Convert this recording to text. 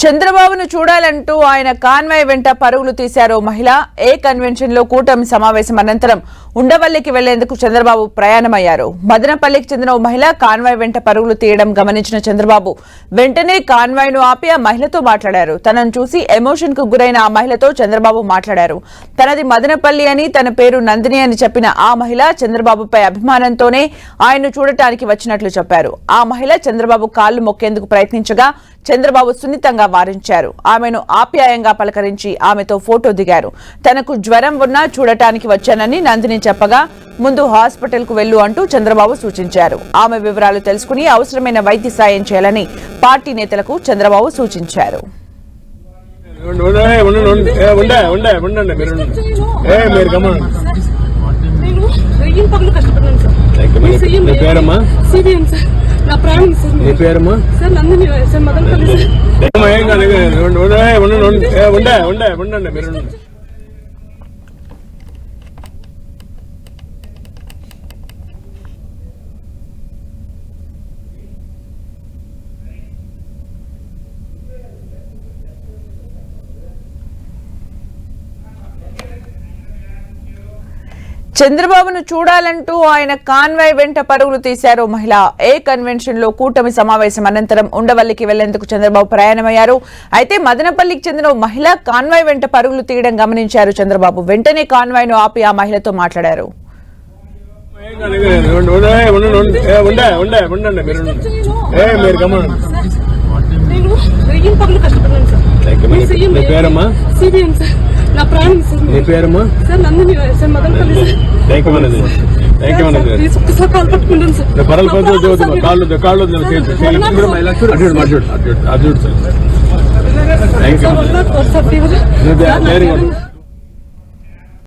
చంద్రబాబును చూడాలంటూ ఆయన కాన్వాయ్ వెంట పరుగులు తీశారు మహిళ. ఏ కన్వెన్షన్ లో కూటమి సమావేశం అనంతరం ఉండవల్లికి వెళ్లేందుకు చంద్రబాబు ప్రయాణమయ్యారు. మదనపల్లికి చెందిన ఓ మహిళ కాన్వాయ్ వెంట పరుగులు తీయడం గమనించిన చంద్రబాబు వెంటనే కాన్వాయ్ ను ఆపి ఆ మహిళతో మాట్లాడారు. తనను చూసి ఎమోషన్ కు గురైన ఆ మహిళతో చంద్రబాబు మాట్లాడారు. తనది మదనపల్లి అని, తన పేరు నందిని అని చెప్పిన ఆ మహిళ చంద్రబాబుపై అభిమానంతోనే ఆయన్ను చూడటానికి వచ్చినట్లు చెప్పారు. ఆ మహిళ చంద్రబాబు కాళ్లు మొక్కేందుకు ప్రయత్నించగా చంద్రబాబు సున్నితంగా వారించారు. ఆమెను ఆప్యాయంగా పలకరించి ఆమెతో ఫోటో దిగారు. తనకు జ్వరం ఉన్నా చూడటానికి వచ్చానని నందిని చెప్పగా ముందు హాస్పిటల్ కు వెళ్ళు అంటూ చంద్రబాబు సూచించారు. ఆమె వివరాలు తెలుసుకుని అవసరమైన వైద్య సాయం చేయాలని పార్టీ నేతలకు చంద్రబాబు సూచించారు. నా ప్రాణం సార్. నీ పేరమ్మా? Sir Nandini sir, Madanapalle sir. చంద్రబాబును చూడాలంటూ ఆయన కాన్వాయ్ వెంట పరుగులు తీశారు మహిళ. ఏ కన్వెన్షన్ లో కూటమి సమావేశం అనంతరం ఉండవల్లికి వెళ్లేందుకు చంద్రబాబు ప్రయాణమయ్యారు. అయితే మదనపల్లికి చెందిన ఓ మహిళ కాన్వాయ్ వెంట పరుగులు తీయడం గమనించారు చంద్రబాబు. వెంటనే కాన్వాయ్ ను ఆపి ఆ మహిళతో మాట్లాడారు. నా ప్రాణం సార్. నీ పేరమ్మా? Sir Nandini sir, Madanapalle sir. కాలు పట్టుకుంటాను సార్. కాళ్ళు